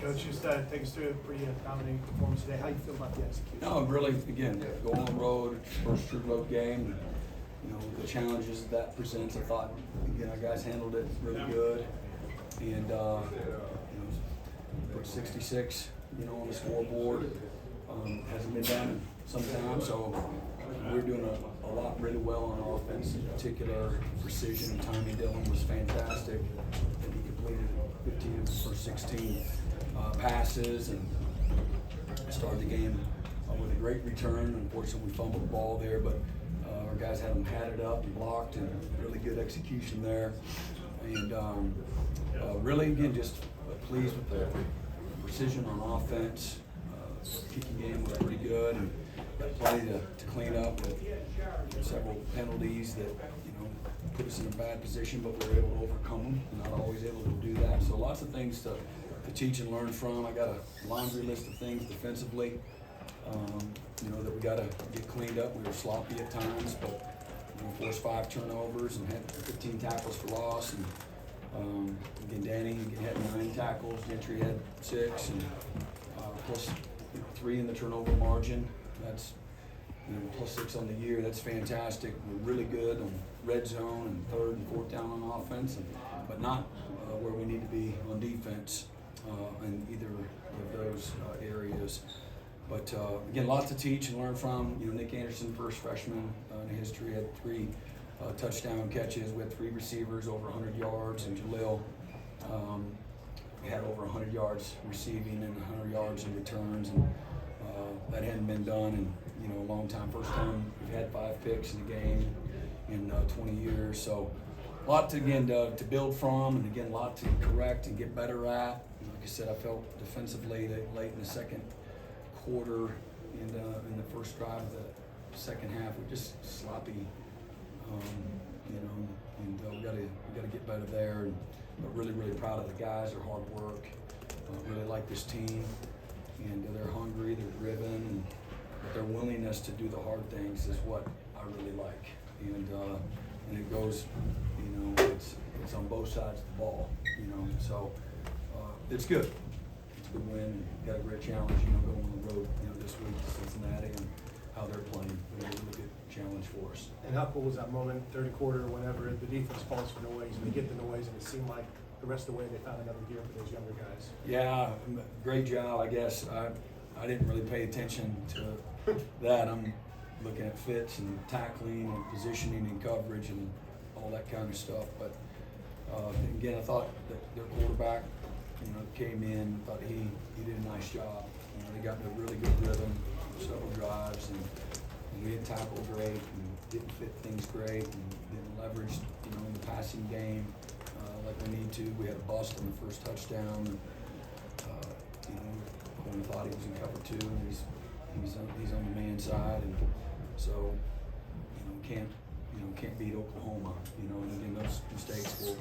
Coach, just take us through a pretty dominating performance today. How you feel about the execution? No, really, again, go on the road, first true road game. You know, the challenges that presents, I thought, again, our guys handled it really good. And, you know, put 66, you know, on the scoreboard. Hasn't been done sometimes, so we're doing a lot really well on offense. In particular, precision and timing. Dylan was fantastic. And he completed 15 of his first 16 passes and started the game with a great return. Unfortunately, we fumbled the ball there, but our guys had it up and blocked, and really good execution there. And really, again, just pleased with the precision on offense. Kicking game was pretty good, and got plenty to clean up with several penalties that, you know, put us in a bad position, but we were able to overcome them. Not always able to do that. So lots of things to teach and learn from. I got a laundry list of things defensively, you know, that we got to get cleaned up. We were sloppy at times, but forced 5 turnovers and had 15 tackles for loss. And again, Danny had 9 tackles. Gentry had 6, and plus 3 in the turnover margin. That's, you know, plus 6 on the year. That's fantastic. We're really good on red zone and 3rd and 4th down on offense, but not where we need to be on defense in either of those areas. But again, lots to teach and learn from. You know, Nick Anderson, first freshman in history, had 3 touchdown catches. We had 3 receivers over 100 yards, and Jalil had over 100 yards receiving and 100 yards in returns, and that hadn't been done in, you know, a long time. First time we've had 5 picks in a game in 20 years. So a lot to, again, to build from, and again, a lot to correct and get better at. Like I said, I felt defensively that late in the second quarter and in the first drive of the second half, we're just sloppy, you know, and we gotta get better there. And but really proud of the guys, their hard work. Really like this team, and they're hungry, they're driven, and their willingness to do the hard things is what I really like. And it goes, you know, it's on both sides of the ball, you know. So it's good. It's a good win, and got a great challenge, you know, going on the road, you know, this week to Cincinnati, and how they're playing. It's a really good challenge for us. And how cool was that moment, third quarter, whenever the defense falls for noise and they get the noise, and it seemed like the rest of the way they found another gear for those younger guys? Yeah, great job, I guess. I didn't really pay attention to that. I'm looking at fits and tackling and positioning and coverage and all that kind of stuff. But again, I thought that their quarterback, you know, came in, thought he did a nice job. You know, they got in a really good rhythm, several drives, and we didn't tackle great and didn't fit things great and didn't leverage, you know, in the passing game like we need to. We had a bust on the first touchdown. And, you know, when we thought he was in cover 2, and he's on the man side, and so, you know, can't beat Oklahoma. You know, and again, those mistakes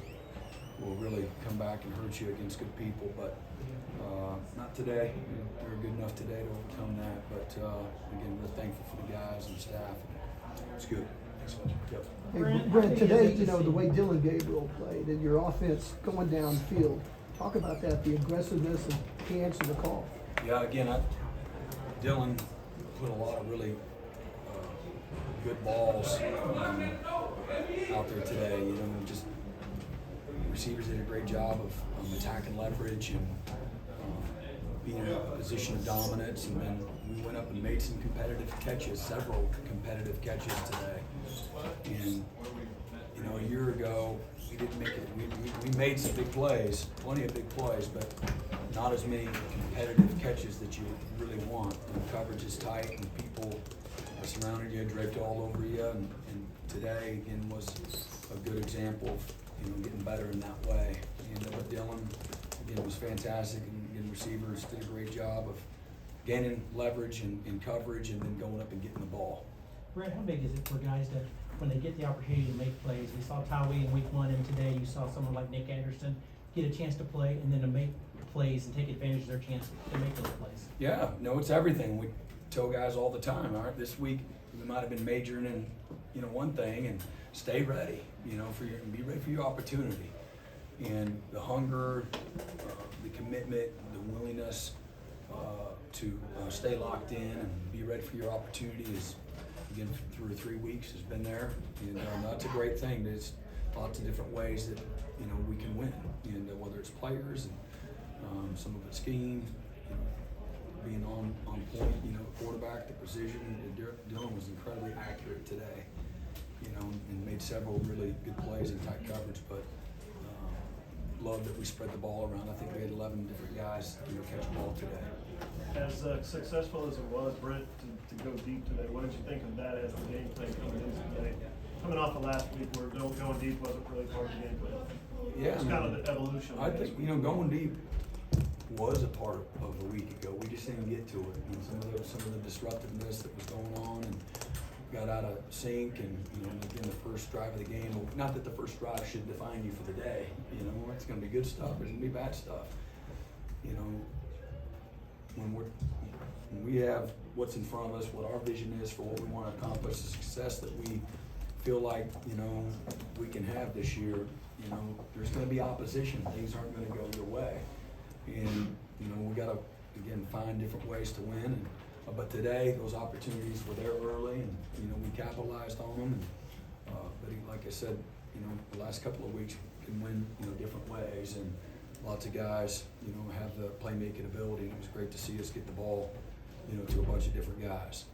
will really come back and hurt you against good people, but not today. We were good enough today to overcome that, but again, we're thankful for the guys and the staff. It's good. Yep. Hey, Brent, today, you know, the way Dylan Gabriel played and your offense going downfield, talk about that, the aggressiveness, and he answered the call. Yeah, again, Dylan put a lot of really good balls out there today. You know, just receivers did a great job of attacking leverage and being in a position of dominance, and then we went up and made some competitive catches, several competitive catches today. And you know, a year ago we didn't make it. We made some big plays, plenty of big plays, but not as many competitive catches that you really want. And coverage is tight, and people are surrounding you, draped all over you. And today again was a good example of, you know, getting better in that way. And but Dylan again was fantastic, and again, receivers did a great job of gaining leverage and coverage, and then going up and getting the ball. Brent, how big is it for guys to, when they get the opportunity to make plays? We saw Tyree in week 1, and today you saw someone like Nick Anderson get a chance to play and then to make plays and take advantage of their chance to make those plays. Yeah, no, it's everything. We tell guys all the time, all right, this week we might have been majoring in, you know, one thing, and stay ready, you know, be ready for your opportunity. And the hunger, the commitment, the willingness to stay locked in and be ready for your opportunity is, again, through 3 weeks has been there, and that's a great thing. There's lots of different ways that we can win, and whether it's players and some of it's scheme, being on point, quarterback, the precision. Dylan was incredibly accurate today, and made several really good plays in tight coverage, but love that we spread the ball around. I think we had 11 different guys catch the ball today. As successful as it was, Brent, to go deep today, what did you think of that as the game plan coming into today? Coming off of last week where going deep wasn't really part of the game plan. Yeah, It's kind of the evolution. I think going deep was a part of a week ago. We just didn't get to it. And some of the disruptiveness that was going on and got out of sync, and again, the first drive of the game. Not that the first drive should define you for the day. It's going to be good stuff. There's going to be bad stuff. When we have what's in front of us, what our vision is for what we want to accomplish, the success that we feel like we can have this year, there's going to be opposition. Things aren't going to go your way, and we got to again find different ways to win. And, but today, those opportunities were there early, and we capitalized on them. And, but like I said, the last couple of weeks we can win different ways, and lots of guys have the playmaking ability. And it was great to see us get the ball to a bunch of different guys.